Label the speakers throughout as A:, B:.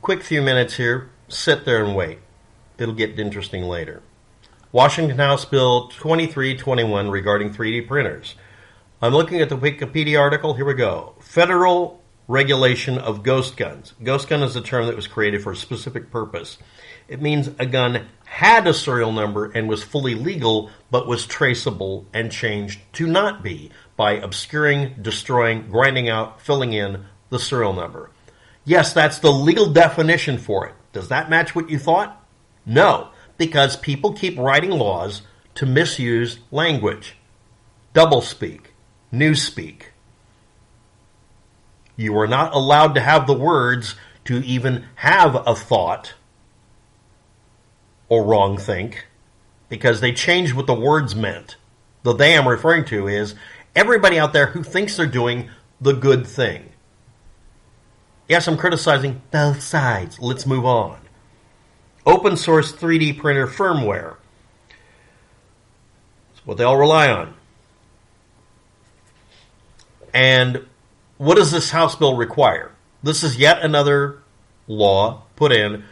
A: quick few minutes here. Sit there and wait. It'll get interesting later. Washington House Bill 2321 regarding 3D printers. I'm looking at the Wikipedia article. Here we go. Federal regulation of ghost guns. Ghost gun is a term that was created for a specific purpose. It means a gun had a serial number and was fully legal, but was traceable and changed to not be by obscuring, destroying, grinding out, filling in the serial number. Yes, that's the legal definition for it. Does that match what you thought? No, because people keep writing laws to misuse language. Doublespeak, newspeak. You are not allowed to have the words to even have a thought or wrong think, because they changed what the words meant. The they I'm referring to is everybody out there who thinks they're doing the good thing. Yes, I'm criticizing both sides. Let's move on. Open source 3D printer firmware. That's what they all rely on. And what does this House bill require? This is yet another law put in.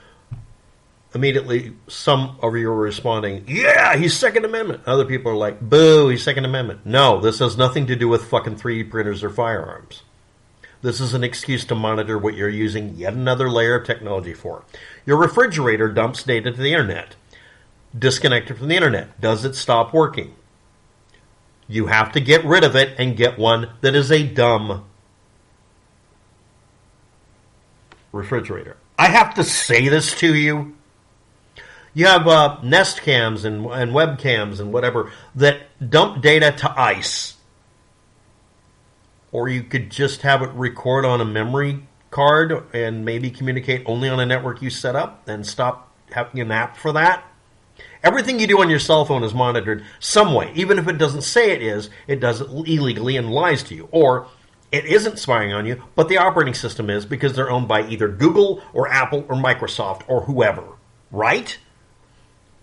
A: Immediately, some of you are responding, yeah, he's Second Amendment. Other people are like, boo, he's Second Amendment. No, this has nothing to do with fucking 3D printers or firearms. This is an excuse to monitor what you're using yet another layer of technology for. Your refrigerator dumps data to the internet. Disconnect it from the internet. Does it stop working? You have to get rid of it and get one that is a dumb refrigerator. I have to say this to you. You have Nest cams and webcams and whatever that dump data to ice. Or you could just have it record on a memory card and maybe communicate only on a network you set up and stop having an app for that. Everything you do on your cell phone is monitored some way. Even if it doesn't say it is, it does it illegally and lies to you. Or it isn't spying on you, but the operating system is because they're owned by either Google or Apple or Microsoft or whoever. Right?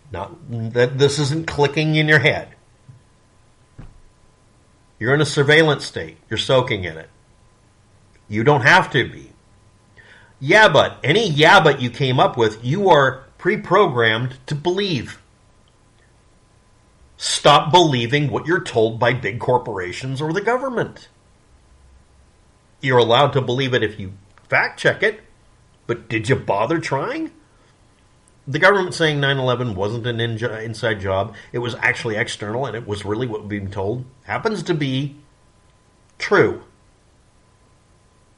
A: Not that this isn't clicking in your head. You're in a surveillance state. You're soaking in it. You don't have to be. Yeah, but any yeah, but you came up with, you are pre-programmed to believe. Stop believing what you're told by big corporations or the government. You're allowed to believe it if you fact check it, but did you bother trying? The government saying 9/11 wasn't an inside job. It was actually external, and it was really what we're being told. Happens to be true.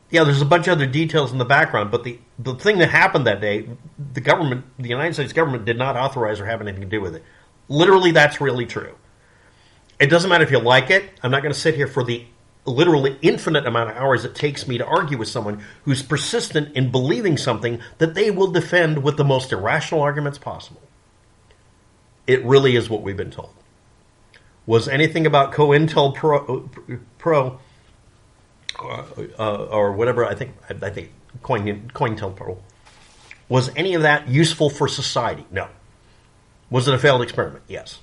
A: Yeah, there's a bunch of other details in the background, but the thing that happened that day, the United States government did not authorize or have anything to do with it. Literally, that's really true. It doesn't matter if you like it. I'm not going to sit here for the literally infinite amount of hours it takes me to argue with someone who's persistent in believing something that they will defend with the most irrational arguments possible. It really is what we've been told. Was anything about COINTELPRO or whatever, I think COINTELPRO, was any of that useful for society? No. Was it a failed experiment? Yes.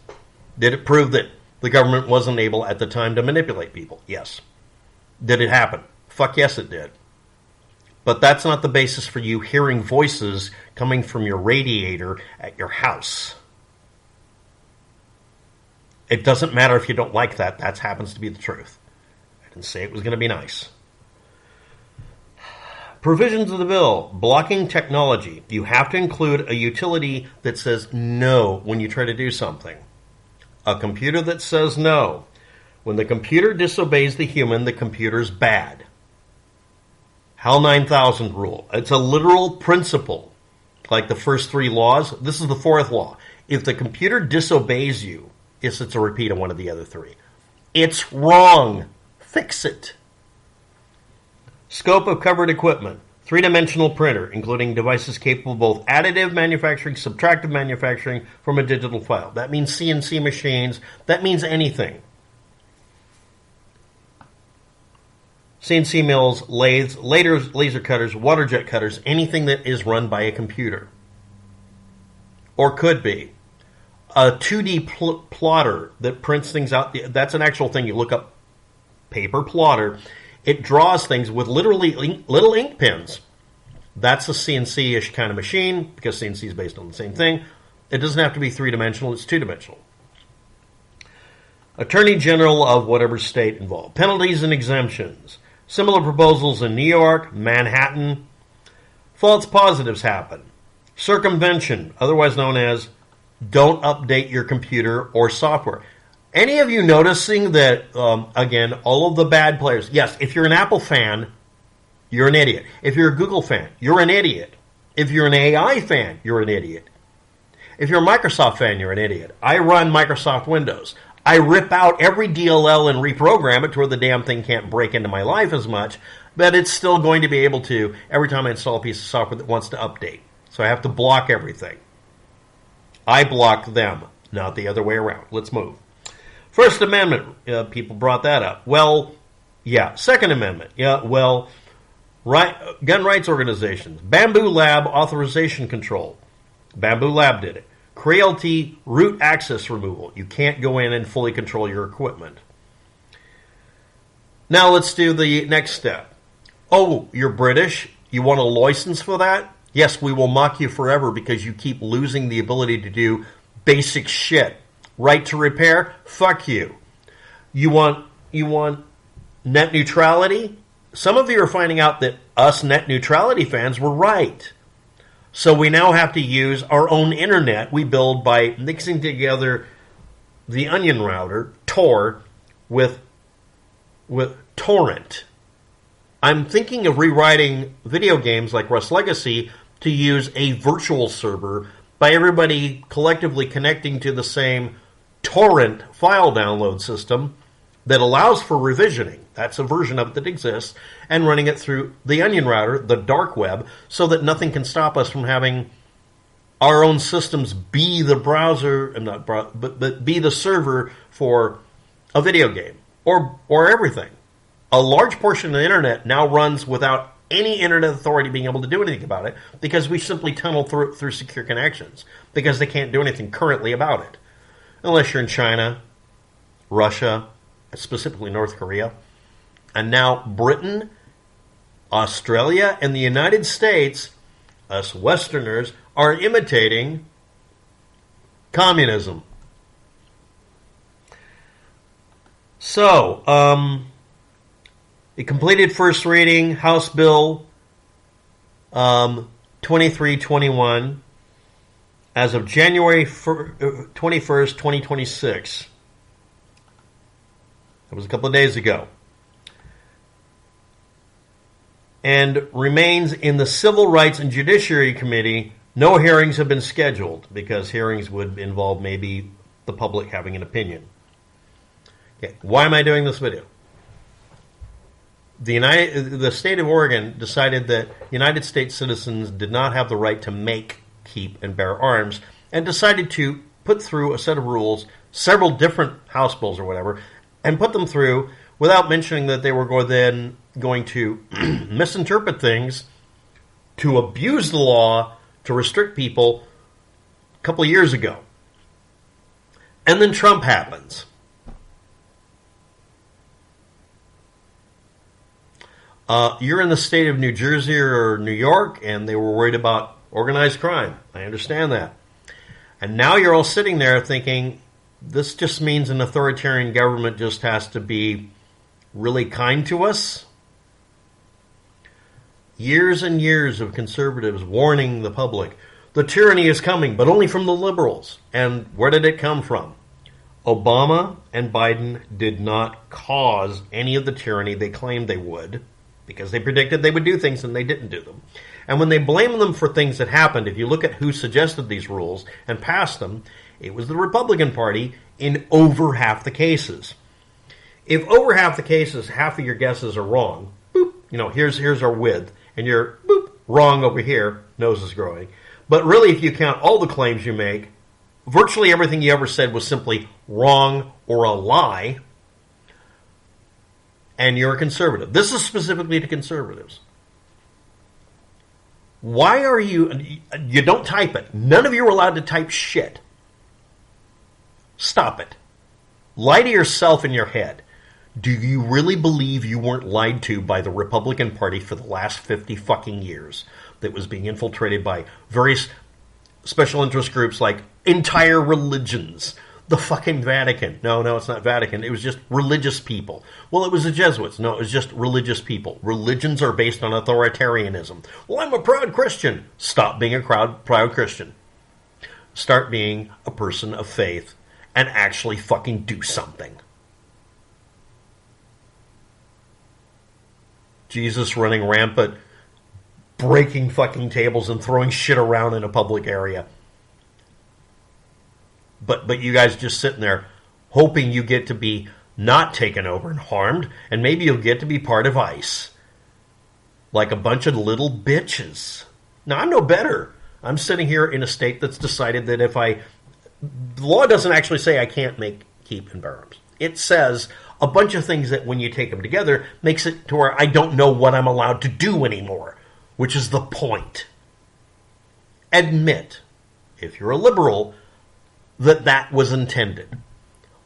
A: Did it prove that the government wasn't able at the time to manipulate people? Yes. Did it happen? Fuck yes, it did. But that's not the basis for you hearing voices coming from your radiator at your house. It doesn't matter if you don't like that. That happens to be the truth. I didn't say it was going to be nice. Provisions of the bill. Blocking technology. You have to include a utility that says no when you try to do something. A computer that says no. When the computer disobeys the human, the computer's bad. HAL 9000 rule. It's a literal principle. Like the first three laws, this is the fourth law. If the computer disobeys you, yes, it's a repeat of one of the other three. It's wrong. Fix it. Scope of covered equipment. Three-dimensional printer, including devices capable of both additive manufacturing, subtractive manufacturing from a digital file. That means CNC machines. That means anything. CNC mills, lathes, laser cutters, water jet cutters, anything that is run by a computer. Or could be. A 2D plotter that prints things out. That's an actual thing. You look up paper plotter. It draws things with literally little ink pens. That's a CNC-ish kind of machine, because CNC is based on the same thing. It doesn't have to be three-dimensional, it's two-dimensional. Attorney General of whatever state involved. Penalties and exemptions. Similar proposals in New York, Manhattan. False positives happen. Circumvention, otherwise known as don't update your computer or software. Any of you noticing that, again, all of the bad players, yes, if you're an Apple fan, you're an idiot. If you're a Google fan, you're an idiot. If you're an AI fan, you're an idiot. If you're a Microsoft fan, you're an idiot. I run Microsoft Windows. I rip out every DLL and reprogram it to where the damn thing can't break into my life as much, but it's still going to be able to every time I install a piece of software that wants to update. So I have to block everything. I block them, not the other way around. Let's move. First Amendment, people brought that up. Well, yeah. Second Amendment, yeah, well, right, gun rights organizations. Bamboo Lab authorization control. Bamboo Lab did it. Creality root access removal. You can't go in and fully control your equipment. Now let's do the next step. Oh, you're British? You want a license for that? Yes, we will mock you forever because you keep losing the ability to do basic shit. Right to repair? Fuck you. You want net neutrality? Some of you are finding out that us net neutrality fans were right. So we now have to use our own internet we build by mixing together the onion router, Tor, with torrent. I'm thinking of rewriting video games like Rust Legacy to use a virtual server by everybody collectively connecting to the same torrent file download system that allows for revisioning. That's a version of it that exists, and running it through the onion router, the dark web, so that nothing can stop us from having our own systems be the browser, but be the server for a video game or everything. A large portion of the internet now runs without any internet authority being able to do anything about it because we simply tunnel through secure connections because they can't do anything currently about it. Unless you're in China, Russia, specifically North Korea, and now Britain, Australia, and the United States, us Westerners, are imitating communism. So, it completed first reading, House Bill 2321, as of January 21st, 2026. That was a couple of days ago. And remains in the Civil Rights and Judiciary Committee. No hearings have been scheduled because hearings would involve maybe the public having an opinion. Okay, why am I doing this video? The state of Oregon decided that United States citizens did not have the right to make, keep, and bear arms, and decided to put through a set of rules, several different House bills or whatever, and put them through without mentioning that they were going to misinterpret things, to abuse the law, to restrict people a couple of years ago. And then Trump happens. You're in the state of New Jersey or New York, and they were worried about organized crime. I understand that. And now you're all sitting there thinking, this just means an authoritarian government just has to be really kind to us. Years and years of conservatives warning the public, the tyranny is coming, but only from the liberals. And where did it come from? Obama and Biden did not cause any of the tyranny they claimed they would, because they predicted they would do things and they didn't do them. And when they blame them for things that happened, if you look at who suggested these rules and passed them, it was the Republican Party in over half the cases. If over half the cases, half of your guesses are wrong, boop, here's our width, and you're, boop, wrong over here, nose is growing. But really, if you count all the claims you make, virtually everything you ever said was simply wrong or a lie, and you're a conservative. This is specifically to conservatives. Why are you don't type it. None of you are allowed to type shit. Stop it. Lie to yourself in your head. Do you really believe you weren't lied to by the Republican Party for the last 50 fucking years? that was being infiltrated by various special interest groups like entire religions. The fucking Vatican. No, it's not Vatican. It was just religious people. Well, it was the Jesuits. No, it was just religious people. Religions are based on authoritarianism. Well, I'm a proud Christian. Stop being a proud Christian. Start being a person of faith and actually fucking do something. Jesus running rampant, breaking fucking tables and throwing shit around in a public area. But you guys just sitting there hoping you get to be not taken over and harmed, and maybe you'll get to be part of ICE. Like a bunch of little bitches. Now, I'm no better. I'm sitting here in a state that's decided that the law doesn't actually say I can't keep and bear arms. It says a bunch of things that when you take them together makes it to where I don't know what I'm allowed to do anymore, which is the point. Admit, if you're a liberal, that was intended.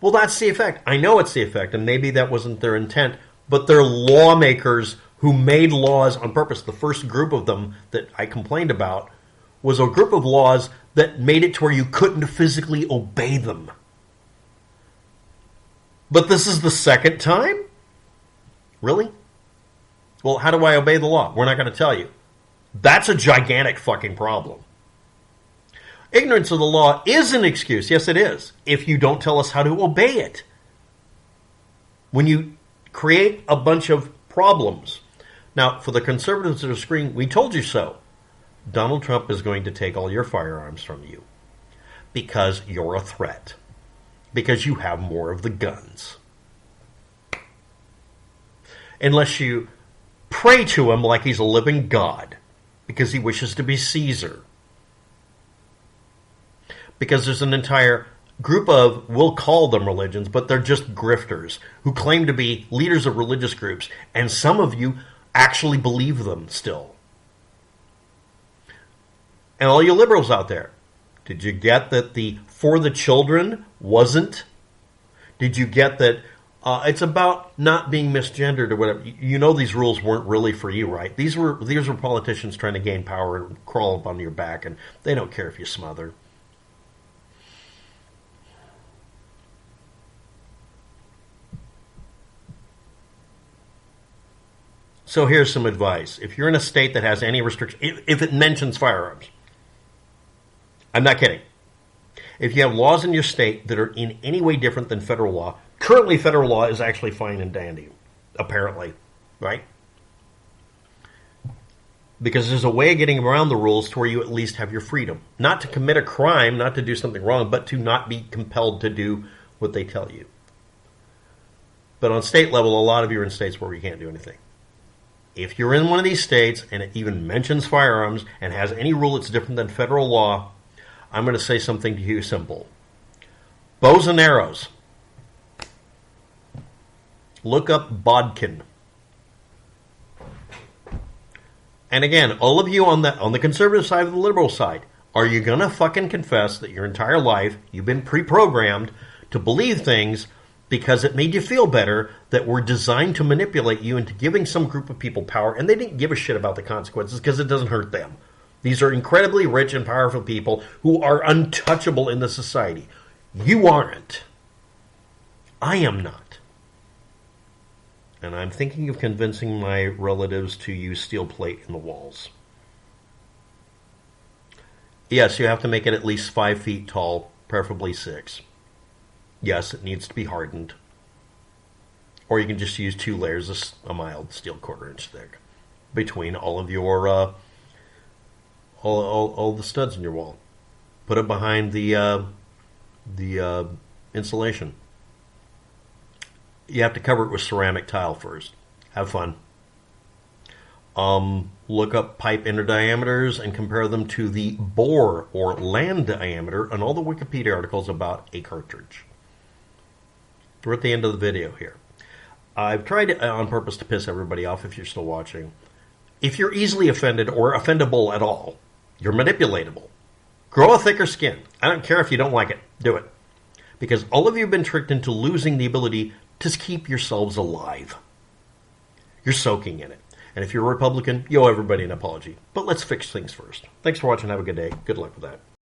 A: Well, that's the effect. I know it's the effect, and maybe that wasn't their intent, but they're lawmakers who made laws on purpose. The first group of them that I complained about was a group of laws that made it to where you couldn't physically obey them. But this is the second time? Really? Well, how do I obey the law? We're not going to tell you. That's a gigantic fucking problem. Ignorance of the law is an excuse. Yes, it is. If you don't tell us how to obey it. When you create a bunch of problems. Now, for the conservatives that are screaming, we told you so. Donald Trump is going to take all your firearms from you. Because you're a threat. Because you have more of the guns. Unless you pray to him like he's a living God. Because he wishes to be Caesar. Because there's an entire group of, we'll call them religions, but they're just grifters who claim to be leaders of religious groups. And some of you actually believe them still. And all you liberals out there, did you get that the For the Children wasn't? Did you get that it's about not being misgendered or whatever? You know these rules weren't really for you, right? These were politicians trying to gain power and crawl up on your back, and they don't care if you smother. So here's some advice. If you're in a state that has any restriction, if it mentions firearms, I'm not kidding. If you have laws in your state that are in any way different than federal law, currently federal law is actually fine and dandy, apparently, right? Because there's a way of getting around the rules to where you at least have your freedom. Not to commit a crime, not to do something wrong, but to not be compelled to do what they tell you. But on state level, a lot of you are in states where you can't do anything. If you're in one of these states and it even mentions firearms and has any rule that's different than federal law, I'm going to say something to you simple. Bows and arrows. Look up bodkin. And again, all of you on the conservative side of the liberal side, are you going to fucking confess that your entire life you've been pre-programmed to believe things because it made you feel better that were designed to manipulate you into giving some group of people power, and they didn't give a shit about the consequences because it doesn't hurt them. These are incredibly rich and powerful people who are untouchable in the society. You aren't. I am not. And I'm thinking of convincing my relatives to use steel plate in the walls. Yes, you have to make it at least 5 feet tall, preferably 6. Yes, it needs to be hardened. Or you can just use 2 layers of a mild steel 1/4 inch thick between all of your all the studs in your wall. Put it behind the insulation. You have to cover it with ceramic tile first. Have fun. Look up pipe inner diameters and compare them to the bore or land diameter on all the Wikipedia articles about a cartridge. We're at the end of the video here. I've tried on purpose to piss everybody off if you're still watching. If you're easily offended or offendable at all, you're manipulatable. Grow a thicker skin. I don't care if you don't like it. Do it. Because all of you have been tricked into losing the ability to keep yourselves alive. You're soaking in it. And if you're a Republican, you owe everybody an apology. But let's fix things first. Thanks for watching. Have a good day. Good luck with that.